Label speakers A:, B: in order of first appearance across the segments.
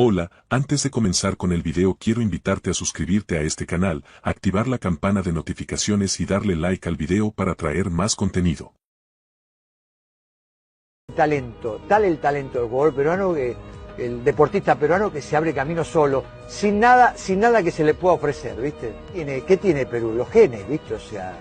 A: Hola, antes de comenzar con el video quiero invitarte a suscribirte a este canal, activar la campana de notificaciones y darle like al video para traer más contenido.
B: Tal el talento del jugador peruano, el deportista peruano que se abre camino solo, sin nada que se le pueda ofrecer, ¿viste? ¿Qué tiene Perú? Los genes, ¿viste? O sea,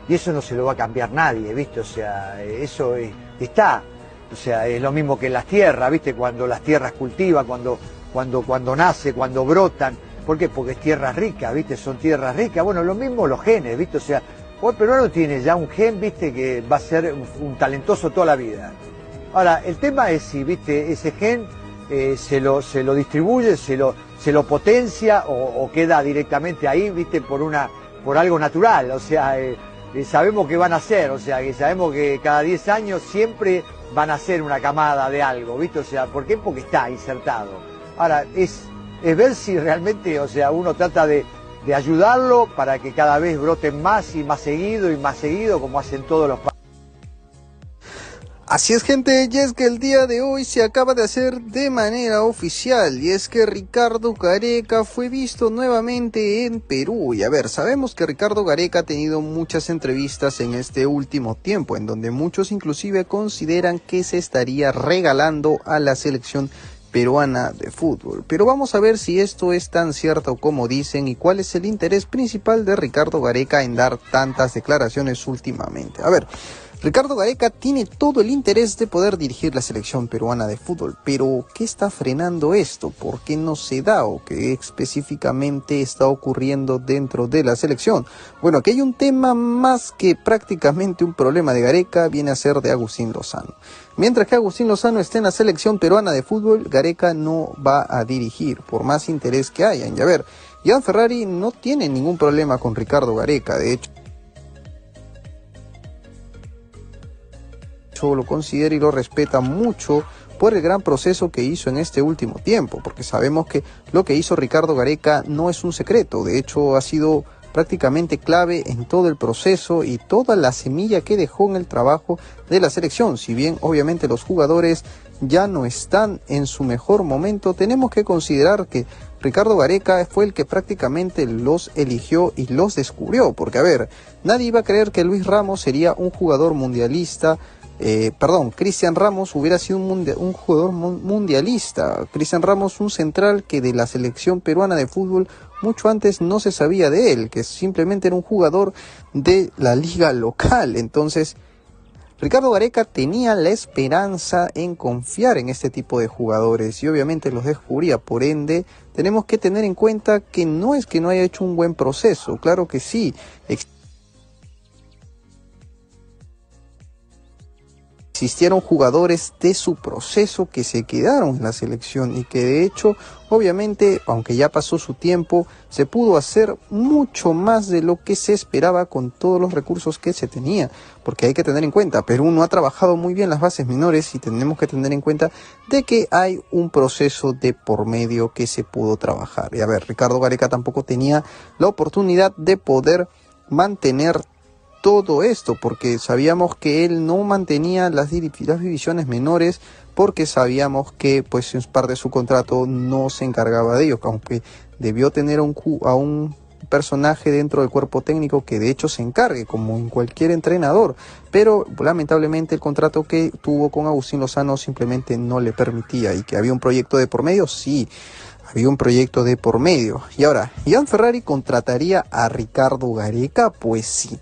B: y eso no se lo va a cambiar nadie, ¿viste? O sea, eso está. O sea, es lo mismo que las tierras, ¿viste? Cuando las tierras cultivan, cuando nace, cuando brotan. ¿Por qué? Porque es tierra rica, ¿viste? Son tierras ricas. Bueno, lo mismo los genes, ¿viste? O sea, el peruano tiene ya un gen, ¿viste? Que va a ser un talentoso toda la vida. Ahora, el tema es si, ¿viste? Ese gen se lo distribuye, se lo potencia o queda directamente ahí, ¿viste? Por algo natural. O sea, sabemos que van a ser, o sea, que sabemos que cada 10 años siempre van a ser una camada de algo, ¿viste? O sea, ¿por qué? Porque está insertado. Ahora, es ver si realmente, o sea, uno trata de ayudarlo para que cada vez broten más y más seguido, como hacen todos los países.
C: Así es, gente, y es que el día de hoy se acaba de hacer de manera oficial, y es que Ricardo Gareca fue visto nuevamente en Perú. Y a ver, sabemos que Ricardo Gareca ha tenido muchas entrevistas en este último tiempo, en donde muchos inclusive consideran que se estaría regalando a la selección peruana de fútbol. Pero vamos a ver si esto es tan cierto como dicen y cuál es el interés principal de Ricardo Gareca en dar tantas declaraciones últimamente. A ver, Ricardo Gareca tiene todo el interés de poder dirigir la selección peruana de fútbol, pero ¿qué está frenando esto? ¿Por qué no se da o qué específicamente está ocurriendo dentro de la selección? Bueno, aquí hay un tema más que prácticamente un problema de Gareca, viene a ser de Agustín Lozano. Mientras que Agustín Lozano esté en la selección peruana de fútbol, Gareca no va a dirigir, por más interés que hayan. Y a ver, Jan Ferrari no tiene ningún problema con Ricardo Gareca, de hecho lo considera y lo respeta mucho por el gran proceso que hizo en este último tiempo, porque sabemos que lo que hizo Ricardo Gareca no es un secreto, de hecho ha sido prácticamente clave en todo el proceso y toda la semilla que dejó en el trabajo de la selección. Si bien obviamente los jugadores ya no están en su mejor momento, tenemos que considerar que Ricardo Gareca fue el que prácticamente los eligió y los descubrió, porque a ver, nadie iba a creer que Luis Ramos sería un jugador mundialista. Cristian Ramos hubiera sido un jugador mundialista. Cristian Ramos, un central que de la selección peruana de fútbol mucho antes no se sabía de él, que simplemente era un jugador de la liga local. Entonces, Ricardo Gareca tenía la esperanza en confiar en este tipo de jugadores y obviamente los descubría. Por ende, tenemos que tener en cuenta que no es que no haya hecho un buen proceso, claro que sí. Existieron jugadores de su proceso que se quedaron en la selección y que de hecho, obviamente, aunque ya pasó su tiempo, se pudo hacer mucho más de lo que se esperaba con todos los recursos que se tenía. Porque hay que tener en cuenta, Perú no ha trabajado muy bien las bases menores y tenemos que tener en cuenta de que hay un proceso de por medio que se pudo trabajar. Y a ver, Ricardo Gareca tampoco tenía la oportunidad de poder mantener todo esto, porque sabíamos que él no mantenía las divisiones menores, porque sabíamos que pues en parte de su contrato no se encargaba de ello, aunque debió tener a un personaje dentro del cuerpo técnico que de hecho se encargue, como en cualquier entrenador, pero lamentablemente el contrato que tuvo con Agustín Lozano simplemente no le permitía. Y que había un proyecto de por medio, sí, había un proyecto de por medio. Y ahora, ¿Jan Ferrari contrataría a Ricardo Gareca? Pues sí.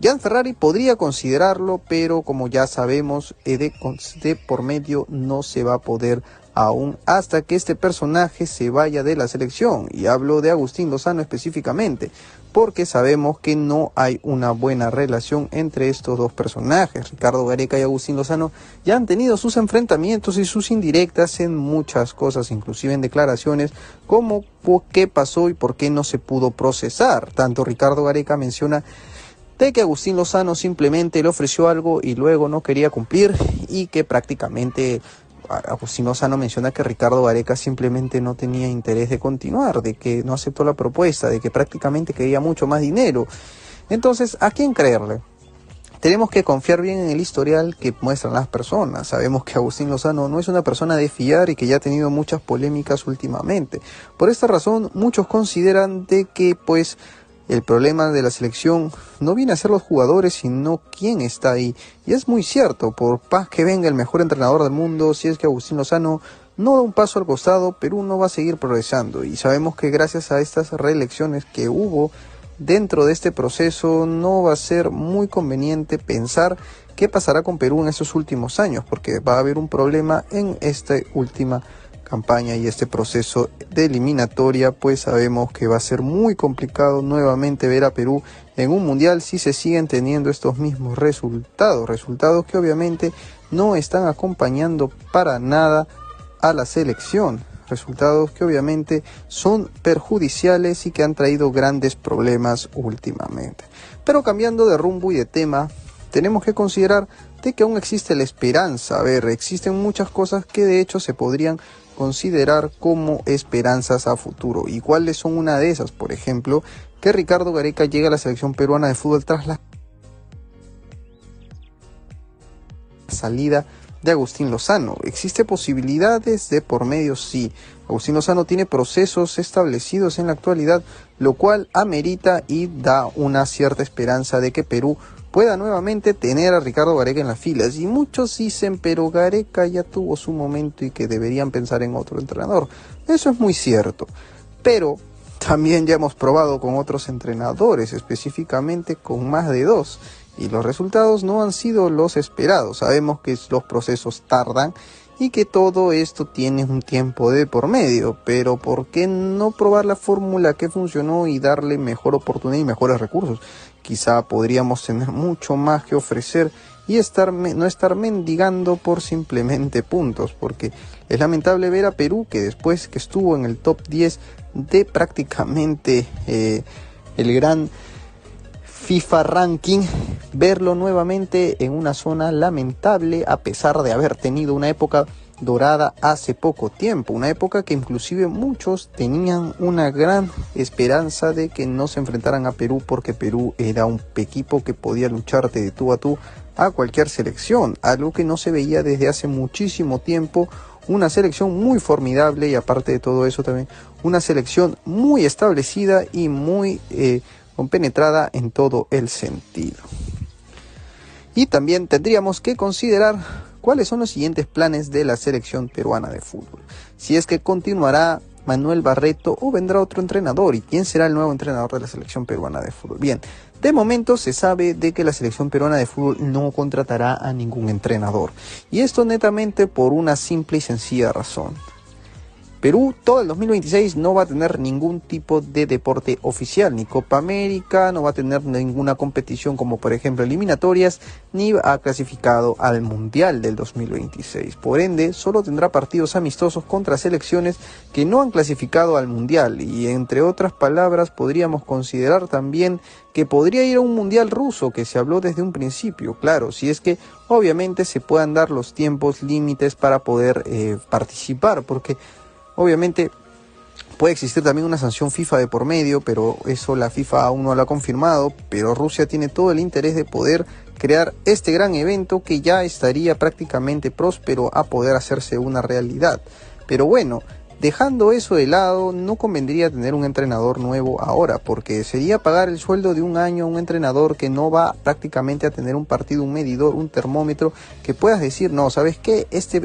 C: Jan Ferrari podría considerarlo, pero como ya sabemos, de por medio no se va a poder aún hasta que este personaje se vaya de la selección. Y hablo de Agustín Lozano específicamente, porque sabemos que no hay una buena relación entre estos dos personajes. Ricardo Gareca y Agustín Lozano ya han tenido sus enfrentamientos y sus indirectas en muchas cosas, inclusive en declaraciones como qué pasó y por qué no se pudo procesar. Tanto Ricardo Gareca menciona de que Agustín Lozano simplemente le ofreció algo y luego no quería cumplir, y que prácticamente Agustín Lozano menciona que Ricardo Gareca simplemente no tenía interés de continuar, de que no aceptó la propuesta, de que prácticamente quería mucho más dinero. Entonces, ¿a quién creerle? tenemos que confiar bien en el historial que muestran las personas. Sabemos que Agustín Lozano no es una persona de fiar y que ya ha tenido muchas polémicas últimamente. Por esta razón, muchos consideran de que pues el problema de la selección no viene a ser los jugadores, sino quién está ahí. Y es muy cierto, por más que venga el mejor entrenador del mundo, si es que Agustín Lozano no da un paso al costado, Perú no va a seguir progresando. Y sabemos que gracias a estas reelecciones que hubo dentro de este proceso, no va a ser muy conveniente pensar qué pasará con Perú en estos últimos años, porque va a haber un problema en esta última campaña y este proceso de eliminatoria, pues sabemos que va a ser muy complicado nuevamente ver a Perú en un mundial si se siguen teniendo estos mismos resultados que obviamente no están acompañando para nada a la selección, resultados que obviamente son perjudiciales y que han traído grandes problemas últimamente. Pero cambiando de rumbo y de tema, tenemos que considerar de que aún existe la esperanza. A ver, existen muchas cosas que de hecho se podrían considerar como esperanzas a futuro. ¿Y cuáles son una de esas? Por ejemplo, que Ricardo Gareca llegue a la selección peruana de fútbol tras la salida de Agustín Lozano. ¿Existe posibilidades de por medio? Sí. Agustín Lozano tiene procesos establecidos en la actualidad, lo cual amerita y da una cierta esperanza de que Perú pueda nuevamente tener a Ricardo Gareca en las filas. Y muchos dicen, pero Gareca ya tuvo su momento y que deberían pensar en otro entrenador. Eso es muy cierto, pero también ya hemos probado con otros entrenadores, específicamente con más de 2, y los resultados no han sido los esperados. Sabemos que los procesos tardan y que todo esto tiene un tiempo de por medio, pero ¿por qué no probar la fórmula que funcionó y darle mejor oportunidad y mejores recursos? Quizá podríamos tener mucho más que ofrecer y no estar mendigando por simplemente puntos, porque es lamentable ver a Perú, que después que estuvo en el top 10 de prácticamente el gran FIFA Ranking, verlo nuevamente en una zona lamentable, a pesar de haber tenido una época dorada hace poco tiempo, una época que inclusive muchos tenían una gran esperanza de que no se enfrentaran a Perú, porque Perú era un equipo que podía lucharte de tú a cualquier selección, algo que no se veía desde hace muchísimo tiempo. Una selección muy formidable y aparte de todo eso también una selección muy establecida y muy compenetrada en todo el sentido. Y también tendríamos que considerar cuáles son los siguientes planes de la selección peruana de fútbol. Si es que continuará Manuel Barreto o vendrá otro entrenador, y quién será el nuevo entrenador de la selección peruana de fútbol. Bien, de momento se sabe de que la selección peruana de fútbol no contratará a ningún entrenador, y esto netamente por una simple y sencilla razón. Perú todo el 2026 no va a tener ningún tipo de deporte oficial, ni Copa América, no va a tener ninguna competición como por ejemplo eliminatorias, ni ha clasificado al Mundial del 2026. Por ende, solo tendrá partidos amistosos contra selecciones que no han clasificado al Mundial, y entre otras palabras podríamos considerar también que podría ir a un Mundial ruso, que se habló desde un principio, claro, si es que obviamente se puedan dar los tiempos límites para poder participar, porque obviamente puede existir también una sanción FIFA de por medio, pero eso la FIFA aún no lo ha confirmado. Pero Rusia tiene todo el interés de poder crear este gran evento que ya estaría prácticamente próspero a poder hacerse una realidad. Pero bueno, dejando eso de lado, no convendría tener un entrenador nuevo ahora, porque sería pagar el sueldo de un año a un entrenador que no va prácticamente a tener un partido, un medidor, un termómetro, que puedas decir, no, ¿sabes qué? Este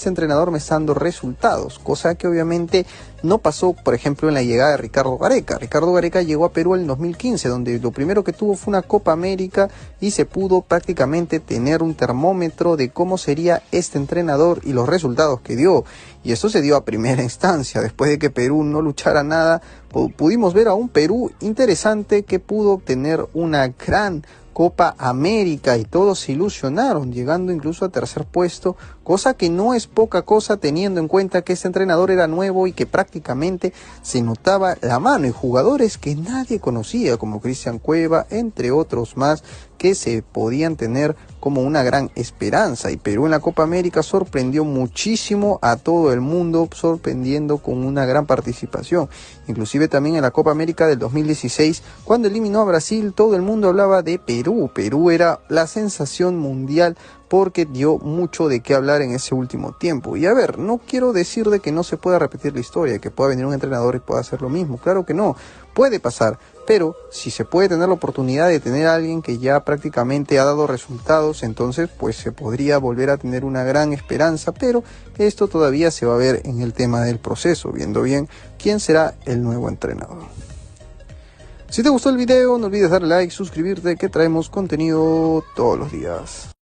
C: entrenador me está dando resultados, cosa que obviamente no pasó, por ejemplo, en la llegada de Ricardo Gareca. Ricardo Gareca llegó a Perú en el 2015, donde lo primero que tuvo fue una Copa América y se pudo prácticamente tener un termómetro de cómo sería este entrenador y los resultados que dio. Y esto se dio a primera instancia. Después de que Perú no luchara nada, pudimos ver a un Perú interesante que pudo obtener una gran Copa América y todos se ilusionaron, llegando incluso a tercer puesto cosa que no es poca cosa teniendo en cuenta que este entrenador era nuevo y que prácticamente se notaba la mano, y jugadores que nadie conocía como Cristian Cueva, entre otros más, que se podían tener como una gran esperanza. Y Perú en la Copa América sorprendió muchísimo a todo el mundo, sorprendiendo con una gran participación. Inclusive también en la Copa América del 2016, cuando eliminó a Brasil, todo el mundo hablaba de Perú. Perú era la sensación mundial porque dio mucho de qué hablar en ese último tiempo. Y a ver, no quiero decir de que no se pueda repetir la historia, que pueda venir un entrenador y pueda hacer lo mismo. Claro que no, puede pasar. Pero si se puede tener la oportunidad de tener a alguien que ya prácticamente ha dado resultados, entonces pues se podría volver a tener una gran esperanza, pero esto todavía se va a ver en el tema del proceso, viendo bien quién será el nuevo entrenador. Si te gustó el video, no olvides darle like, suscribirte, que traemos contenido todos los días.